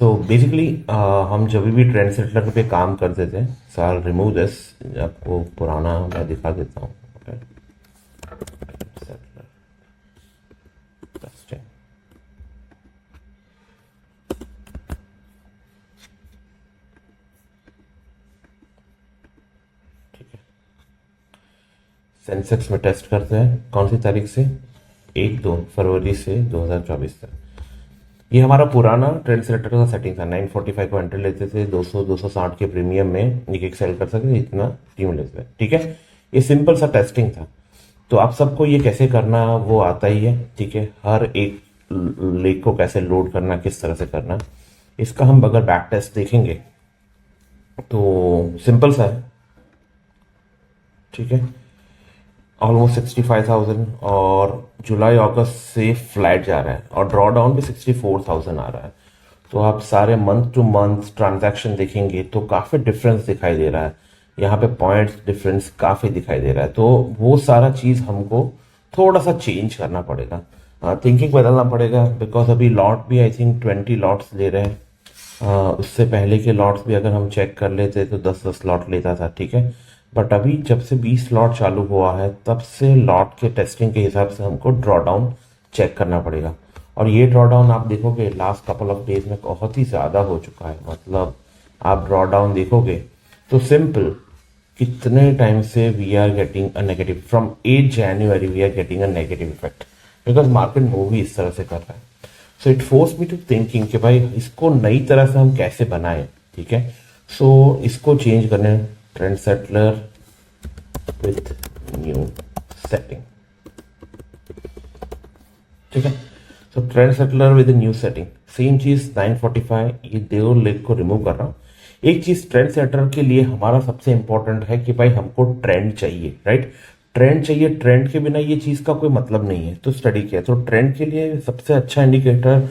So basically हम जब भी ट्रेंड सेटलर पे काम करते थे, सो आई रिमूव दिस, आपको पुराना मैं दिखा देता हूँ। सेटलर टेस्टिंग, ठीक है। सेंसेक्स में टेस्ट करते हैं कौन सी तारीख से, 1-2 फरवरी से 2024 तक। ये हमारा पुराना ट्रेंड सेलेक्टर का सेटिंग था। 945 को एंटर लेते थे, 200-260 के प्रीमियम में एक एक सेल कर सकते थे, इतना टीम लेते थे, ठीक है। ये सिंपल सा टेस्टिंग था। तो आप सबको ये कैसे करना वो आता ही है, ठीक है। हर एक लेग को कैसे लोड करना, किस तरह से करना, इसका हम अगर बैक टेस्ट देखेंगे तो सिंपल सा है, ठीक है। ऑलमोस्ट 65,000 और जुलाई अगस्त से फ्लैट जा रहा है और ड्रॉ डाउन भी 64,000 आ रहा है। तो आप सारे मंथ टू मंथ ट्रांजैक्शन देखेंगे तो काफ़ी डिफरेंस दिखाई दे रहा है। यहाँ पे पॉइंट्स डिफरेंस काफ़ी दिखाई दे रहा है। तो वो सारा चीज़ हमको थोड़ा सा चेंज करना पड़ेगा, थिंकिंग बदलना पड़ेगा। बिकॉज अभी लॉट भी आई थिंक 20 लॉट्स ले रहे हैं। उससे पहले के लॉट्स भी अगर हम चेक कर लेते तो 10-10 लॉट लेता था, ठीक है। बट अभी जब से 20 लॉट चालू हुआ है तब से लॉट के टेस्टिंग के हिसाब से हमको ड्रॉ डाउन चेक करना पड़ेगा। और ये ड्रॉ डाउन आप देखोगे लास्ट कपल ऑफ डेज में बहुत ही ज़्यादा हो चुका है। मतलब आप ड्रॉ डाउन देखोगे तो सिंपल, कितने टाइम से we are getting a negative, from 8 January we are getting a negative effect, because market move ही इस तरह से कर रहा है। So it force me to thinking कि भाई इसको नई तरह से हम कैसे बनाएं, ठीक है। सो इसको चेंज करने, trend settler with new setting, ठीक है। So trend settler with new setting, same चीज 945, ये दो लेग को रिमूव कर रहा हूँ। एक चीज ट्रेंड सेटर के लिए हमारा सबसे इंपॉर्टेंट है कि भाई हमको ट्रेंड चाहिए, राइट। ट्रेंड चाहिए, ट्रेंड के बिना ये चीज का कोई मतलब नहीं है। तो स्टडी किया तो ट्रेंड के लिए सबसे अच्छा इंडिकेटर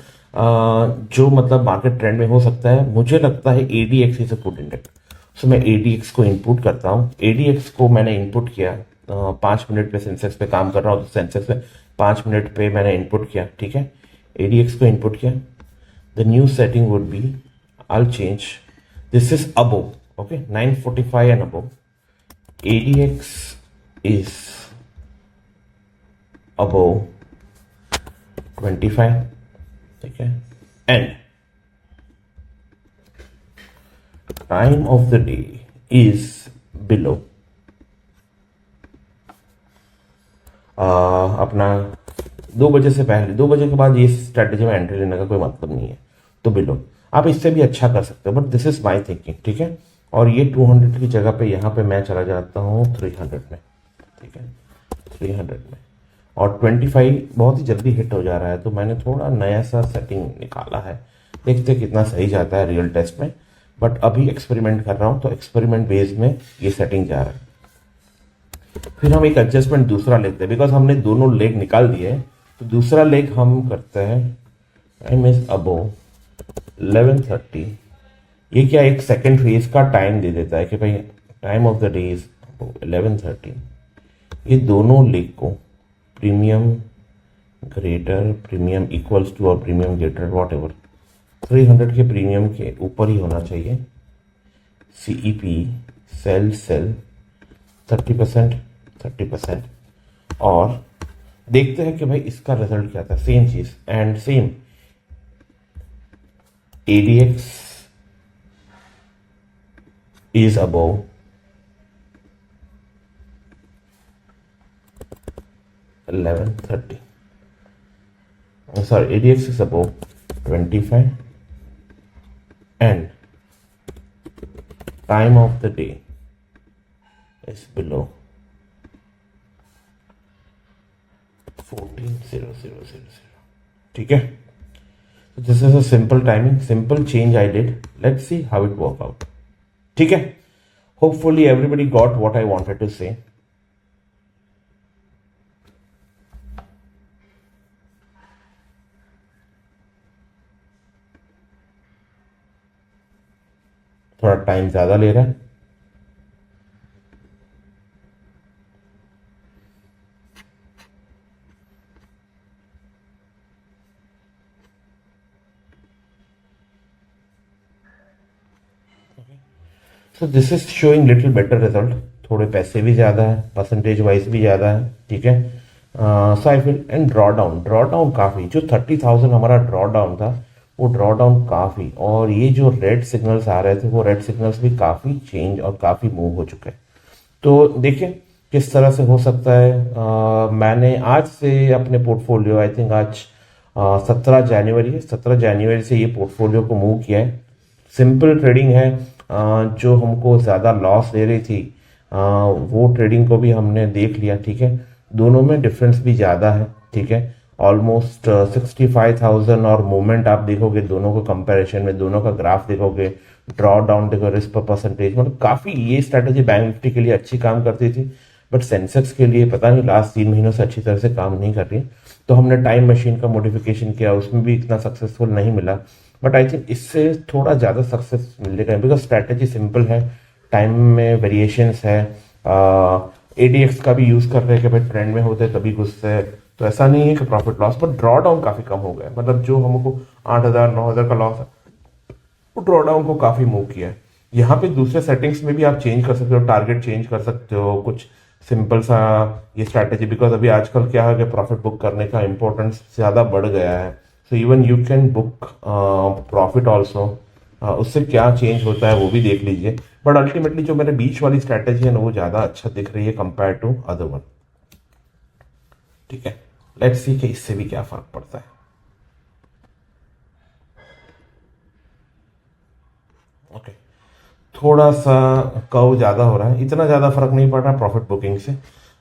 जो मतलब मार्केट ट्रेंड में हो सकता है, मुझे लगता है ADX is a good index. So मैं एडीएक्स को इनपुट करता हूँ। एडीएक्स को मैंने इनपुट किया, 5 मिनट पे सेंसेक्स पे काम कर रहा हूँ तो सेंसेक्स पे 5 मिनट पे मैंने इनपुट किया, ठीक है। एडीएक्स को इनपुट किया। The new setting would be, I change, this is above, okay, 945 and above. ADX is above 25, ठीक है। And time of the day is below, अपना 2 बजे से पहले, 2 बजे के बाद ये स्ट्रेटेजी में एंट्री लेने का कोई मतलब नहीं है। तो बिलो आप इससे भी अच्छा कर सकते हो, but this is my thinking, ठीक है। और ये 200 की जगह पे यहाँ पे मैं चला जाता हूँ 300 में, ठीक है, 300 में। और 25 बहुत ही जल्दी हिट हो जा रहा है तो मैंने थोड़ा नया सा सेटिंग निकाला है, देखते हैं कितना सही जाता है रियल टेस्ट में। बट अभी एक्सपेरिमेंट कर रहा हूँ तो एक्सपेरिमेंट बेस में ये सेटिंग जा रहा है। फिर हम एक एडजस्टमेंट दूसरा लेते हैं, बिकॉज हमने दोनों लेग निकाल दिए हैं। तो दूसरा लेग हम करते हैं, टाइम इज अबो 11:30। ये क्या एक सेकेंड फेज का टाइम दे देता है कि भाई time of the day is 11:30। ये दोनों लेग को premium greater, premium equals to और प्रीमियम ग्रेटर वॉट एवर 300 के प्रीमियम के ऊपर ही होना चाहिए। CEP sell sell 30%, 30%। और देखते हैं कि भाई इसका रिजल्ट क्या था। सेम चीज and same ADX is above 11:30, sorry, ADX is above 25 and time of the day is below 14:00. ठीक है, so this is a simple timing, simple change I did. Let's see how it work out. ठीक है, hopefully everybody got what I wanted to say. थोड़ा time ज्यादा ले रहा है। सो this is showing little better result, थोड़े पैसे भी ज़्यादा है, परसेंटेज वाइज भी ज़्यादा है, ठीक है। So I feel and draw down काफ़ी, जो 30,000 हमारा ड्रॉ डाउन था वो ड्रॉ डाउन काफ़ी, और ये जो रेड सिग्नल्स आ रहे थे वो रेड सिग्नल्स भी काफ़ी चेंज और काफ़ी मूव हो चुके हैं। तो देखिए किस तरह से हो सकता है। मैंने आज से अपने पोर्टफोलियो, आई थिंक आज 17 जनवरी है, 17 जनवरी से ये पोर्टफोलियो को मूव किया है। सिंपल ट्रेडिंग है। जो हमको ज़्यादा लॉस दे रही थी वो ट्रेडिंग को भी हमने देख लिया, ठीक है। दोनों में डिफरेंस भी ज़्यादा है, ठीक है। ऑलमोस्ट 65,000, और मूवमेंट आप देखोगे दोनों को कंपैरिजन में, दोनों का ग्राफ देखोगे, ड्रॉ डाउन देखो, रिस्क पर परसेंटेज, मतलब काफ़ी ये स्ट्रैटेजी बैंक निफ्टी के लिए अच्छी काम करती थी, बट सेंसेक्स के लिए पता नहीं लास्ट 3 महीनों से अच्छी तरह से काम नहीं कर रही। तो हमने टाइम मशीन का मॉडिफिकेशन किया, उसमें भी इतना सक्सेसफुल नहीं मिला, बट आई थिंक इससे थोड़ा ज़्यादा सक्सेस मिलेगा, बिकॉज स्ट्रैटेजी सिंपल है, टाइम में वेरिएशंस है। एडीएक्स का भी यूज़ कर रहे हैं कि भाई ट्रेंड में होते तभी घुसते हैं, तो ऐसा नहीं है कि profit loss, but draw down काफ़ी कम हो गया, मतलब जो हमको 8,000 9,000 का लॉस है वो ड्रॉ डाउन को काफ़ी मूव किया है। यहाँ पे दूसरे सेटिंग्स में भी आप चेंज कर सकते हो, टारगेट चेंज कर सकते हो, कुछ सिंपल सा ये स्ट्रैटेजी, बिकॉज अभी आजकल क्या है कि प्रॉफिट बुक करने का इंपॉर्टेंस ज़्यादा बढ़ गया है, so even you can book profit also. उससे क्या चेंज होता है वो भी देख लीजिए, बट अल्टीमेटली जो मेरे बीच वाली स्ट्रैटेजी है ना वो ज़्यादा अच्छा दिख रही है कंपेयर टू अदर वन, ठीक है। लेट्स सी कि इससे भी क्या फर्क पड़ता है। ओके, थोड़ा सा कर्व ज़्यादा हो रहा है, इतना ज़्यादा फर्क नहीं पड़ रहा प्रॉफिट बुकिंग से,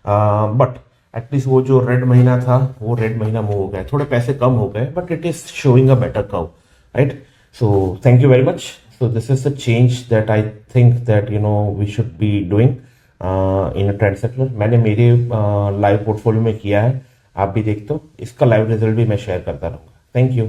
बट एटलीस्ट वो जो रेड महीना था वो रेड महीना मूव हो गया, थोड़े पैसे कम हो गए, but it is showing a better curve, right. So thank you very much. So this is the change that I think that we should be doing in a trend settler. मैंने मेरे live portfolio में किया है, आप भी देखते हो, इसका लाइव रिजल्ट भी मैं शेयर करता रहूँगा। Thank you.